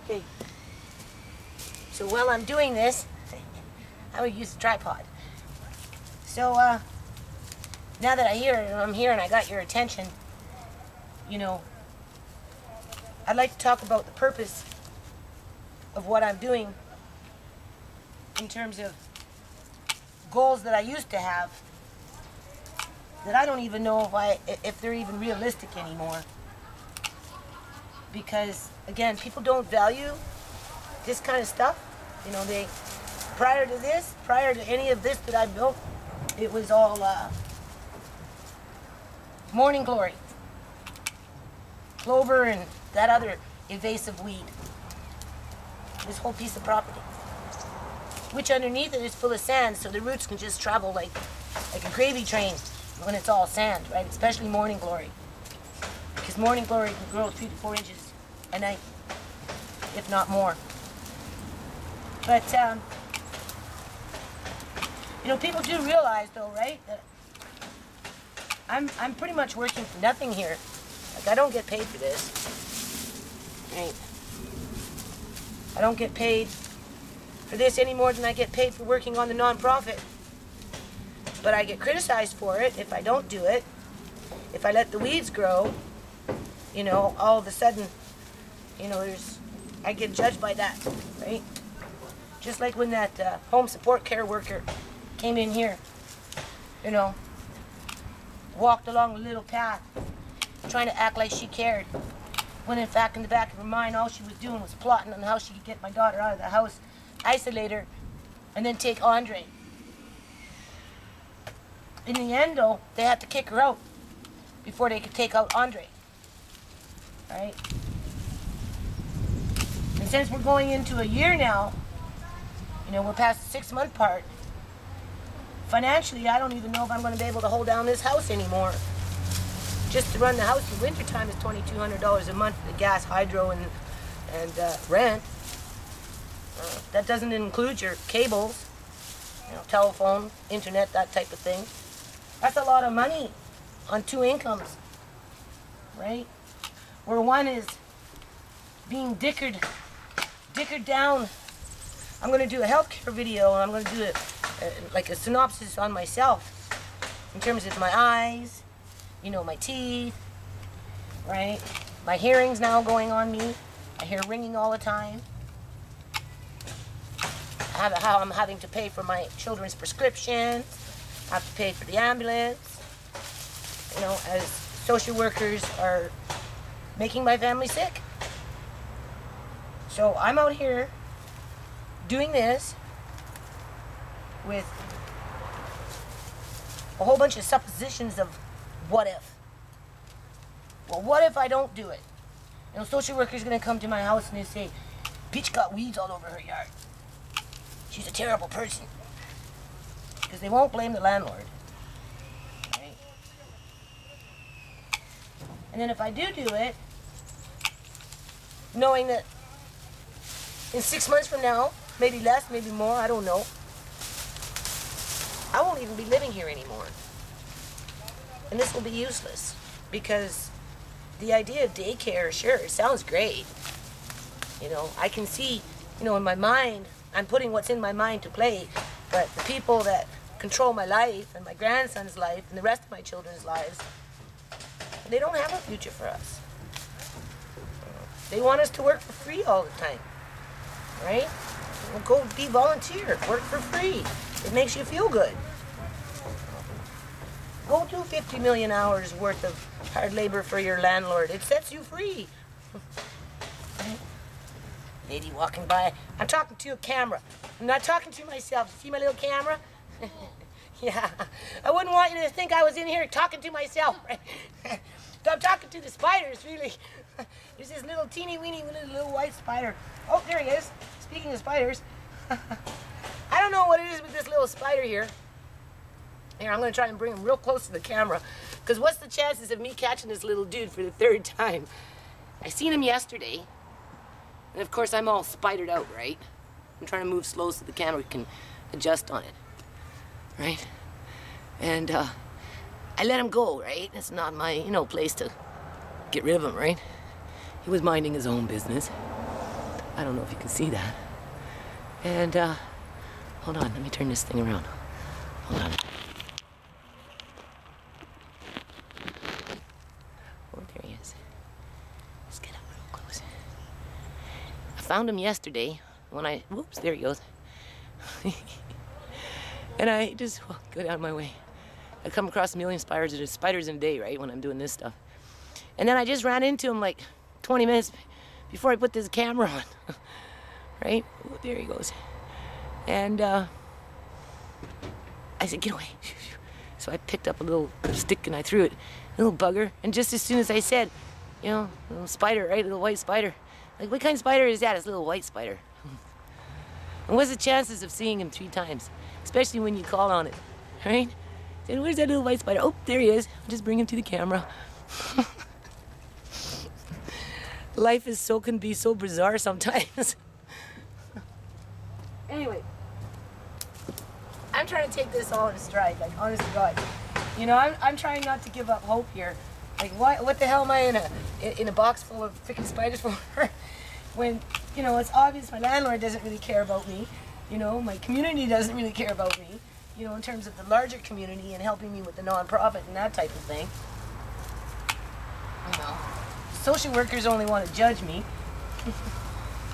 Okay. So while I'm doing this, I would use a tripod. So now that I'm here and I got your attention, you know, I'd like to talk about the purpose of what I'm doing in terms of goals that I used to have that I don't even know if they're even realistic anymore. Because again, people don't value this kind of stuff. You know, prior to any of this that I built, it was all morning glory, clover, and that other invasive weed. This whole piece of property, which underneath it is full of sand, so the roots can just travel like a gravy train when it's all sand, right? Especially morning glory, because morning glory can grow 3 to 4 inches a night, if not more. But you know, people do realize, though, right, that I'm pretty much working for nothing here. Like, I don't get paid for this, right? I don't get paid for this any more than I get paid for working on the nonprofit. But I get criticized for it if I don't do it. If I let the weeds grow, you know, all of a sudden, you know, I get judged by that, right? Just like when that home support care worker came in here, you know, walked along a little path, trying to act like she cared, when in fact in the back of her mind all she was doing was plotting on how she could get my daughter out of the house, isolate her, and then take Andre. In the end, though, they had to kick her out before they could take out Andre, right? And since we're going into a year now, you know, we're past the 6-month part, financially, I don't even know if I'm going to be able to hold down this house anymore. Just to run the house in wintertime is $2,200 a month for the gas, hydro, and rent. That doesn't include your cables, you know, telephone, internet, that type of thing. That's a lot of money on 2 incomes, right? Where one is being dickered down. I'm going to do a healthcare video, and I'm going to do like a synopsis on myself in terms of my eyes, you know, my teeth, right? My hearing's now going on me. I hear ringing all the time. How I'm having to pay for my children's prescriptions. I have to pay for the ambulance. You know, as social workers are making my family sick. So I'm out here doing this with a whole bunch of suppositions of what if. Well, what if I don't do it? You know, social worker's gonna come to my house and they say, Peach got weeds all over her yard. She's a terrible person. Because they won't blame the landlord. Right? And then if I do it, knowing that in 6 months from now, maybe less, maybe more, I don't know, I won't even be living here anymore. And this will be useless. Because the idea of daycare, sure, it sounds great. You know, I can see, you know, in my mind, I'm putting what's in my mind to play, but the people that control my life and my grandson's life and the rest of my children's lives, they don't have a future for us. They want us to work for free all the time, right? Well, go be volunteer, work for free. It makes you feel good. Go do 50 million hours worth of hard labor for your landlord. It sets you free. Lady walking by. I'm talking to a camera. I'm not talking to myself. See my little camera? Yeah. I wouldn't want you to think I was in here talking to myself, right? I'm talking to the spiders, really. There's this little teeny weeny little white spider. Oh, there he is. Speaking of spiders. I don't know what it is with this little spider here. Here, I'm going to try and bring him real close to the camera. Because what's the chances of me catching this little dude for the 3rd time? I seen him yesterday. And of course, I'm all spidered out, right? I'm trying to move slow so the camera can adjust on it, right? And I let him go, right? It's not my, you know, place to get rid of him, right? He was minding his own business. I don't know if you can see that. And, hold on, let me turn this thing around. Hold on. Oh, there he is. Let's get up real close. I found him yesterday when whoops, there he goes. And I just go down my way. I come across a million spiders in a day, right, when I'm doing this stuff. And then I just ran into him like 20 minutes before I put this camera on. Right? Oh, there he goes. And I said, get away. So I picked up a little stick and I threw it. A little bugger. And just as soon as I said, you know, a little spider, right? A little white spider. Like, what kind of spider is that? It's a little white spider. And what's the chances of seeing him 3 times? Especially when you call on it, right? And where's that little white spider? Oh, there he is. I'll just bring him to the camera. Life can be so bizarre sometimes. Anyway, I'm trying to take this all in stride, like, honest to God. You know, I'm trying not to give up hope here. Like, what the hell am I in a box full of freaking spiders for? When, you know, it's obvious my landlord doesn't really care about me. You know, my community doesn't really care about me. You know, in terms of the larger community and helping me with the non-profit and that type of thing. You know, social workers only want to judge me.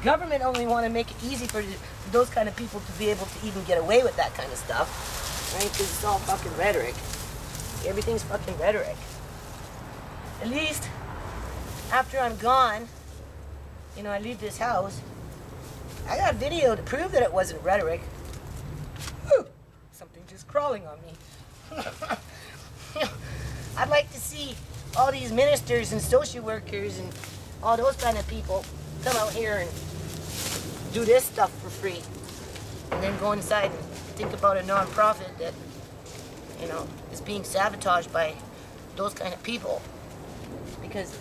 Government only want to make it easy for those kind of people to be able to even get away with that kind of stuff. Right? Because it's all fucking rhetoric. Everything's fucking rhetoric. At least, after I'm gone, you know, I leave this house, I got video to prove that it wasn't rhetoric. Whew, something just crawling on me. You know, I'd like to see all these ministers and social workers and all those kind of people come out here and do this stuff for free. And then go inside and think about a non-profit that, you know, is being sabotaged by those kind of people. Because,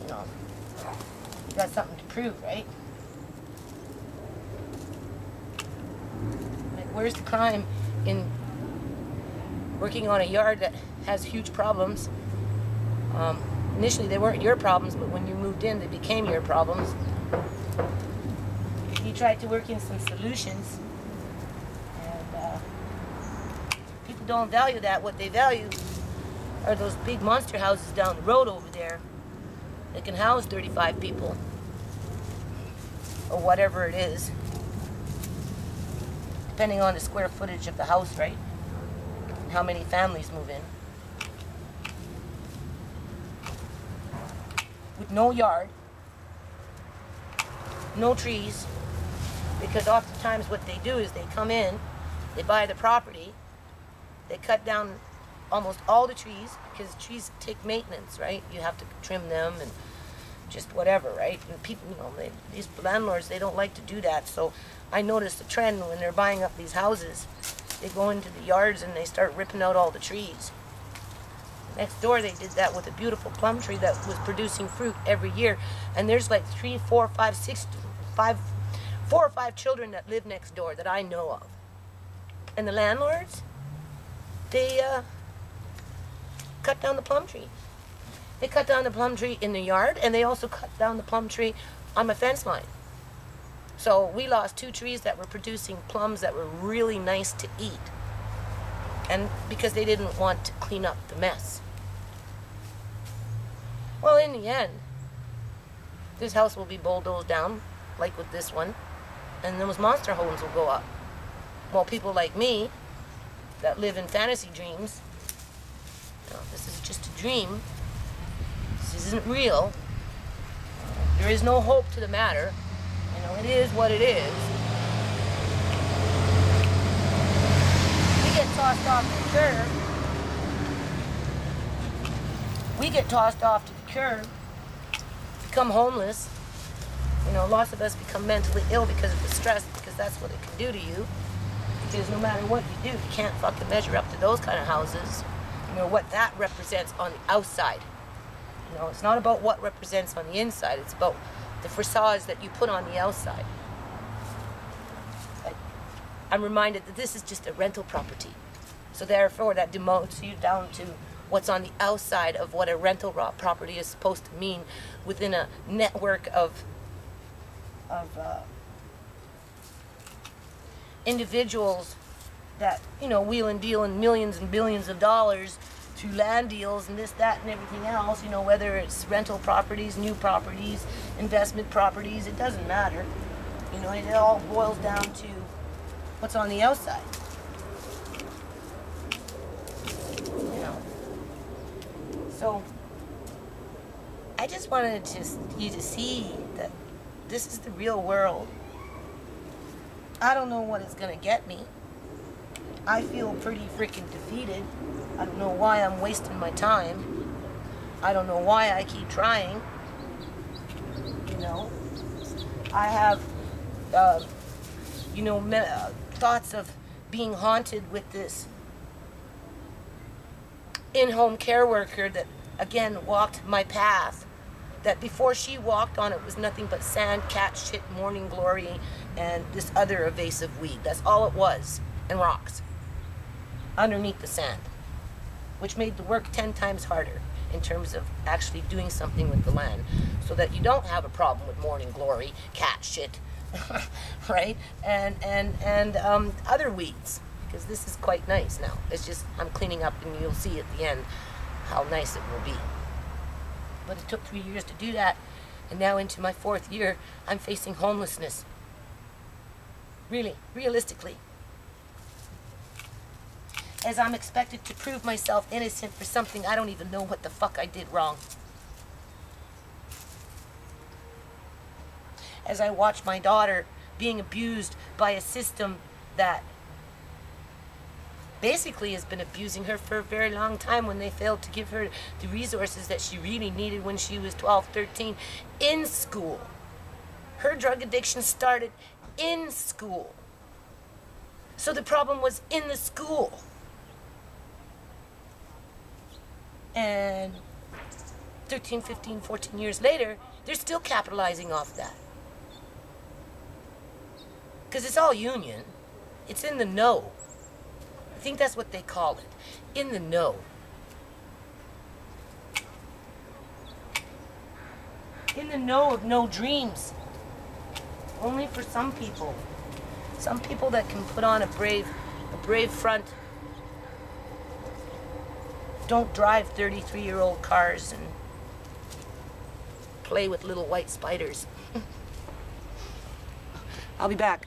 you know, you got something to prove, right? Like, where's the crime in working on a yard that has huge problems? Initially, they weren't your problems, but when you moved in, they became your problems. You tried to work in some solutions, and people don't value that. What they value are those big monster houses down the road over there that can house 35 people, or whatever it is, depending on the square footage of the house, right? And how many families move in. With no yard, no trees, because oftentimes what they do is they come in, they buy the property, they cut down almost all the trees, because trees take maintenance, right? You have to trim them and just whatever, right? And people, you know, these landlords, they don't like to do that. So I noticed a trend when they're buying up these houses, they go into the yards and they start ripping out all the trees. Next door, they did that with a beautiful plum tree that was producing fruit every year. And there's like 4 or 5 children that live next door that I know of. And the landlords, they cut down the plum tree. They cut down the plum tree in the yard, and they also cut down the plum tree on my fence line. So we lost 2 trees that were producing plums that were really nice to eat. And because they didn't want to clean up the mess. Well, in the end, this house will be bulldozed down, like with this one, and those monster homes will go up. While people like me, that live in fantasy dreams, you know, this is just a dream, this isn't real, there is no hope to the matter, you know, it is what it is. We get tossed off to the curb. We get tossed off to the curb, become homeless. You know, lots of us become mentally ill because of the stress, because that's what it can do to you. Because no matter what you do, you can't fucking measure up to those kind of houses. You know, what that represents on the outside. You know, it's not about what represents on the inside, it's about the facades that you put on the outside. I'm reminded that this is just a rental property. So therefore, that demotes you down to what's on the outside of what a rental property is supposed to mean within a network of individuals that, you know, wheel and deal in millions and billions of dollars through land deals and this, that, and everything else, you know, whether it's rental properties, new properties, investment properties, it doesn't matter. You know, it all boils down to what's on the outside. You know. So, I just wanted you to see that this is the real world. I don't know what it's going to get me. I feel pretty freaking defeated. I don't know why I'm wasting my time. I don't know why I keep trying. You know, I have, you know, thoughts of being haunted with this in-home care worker that, again, walked my path. That before she walked on it was nothing but sand, cat shit, morning glory, and this other evasive weed. That's all it was, and rocks underneath the sand, which made the work 10 times harder in terms of actually doing something with the land, so that you don't have a problem with morning glory, cat shit, right? And other weeds, because this is quite nice now. It's just I'm cleaning up, and you'll see at the end how nice it will be. But it took 3 years to do that, and now into my 4th year, I'm facing homelessness. Really, realistically. As I'm expected to prove myself innocent for something I don't even know what the fuck I did wrong. As I watch my daughter being abused by a system that basically has been abusing her for a very long time, when they failed to give her the resources that she really needed when she was 12, 13, in school. Her drug addiction started in school. So the problem was in the school. And 13, 15, 14 years later, they're still capitalizing off that. Because it's all union. It's in the know. I think that's what they call it. In the know. In the know of no dreams. Only for some people. Some people that can put on a brave front. Don't drive 33-year-old cars and play with little white spiders. I'll be back.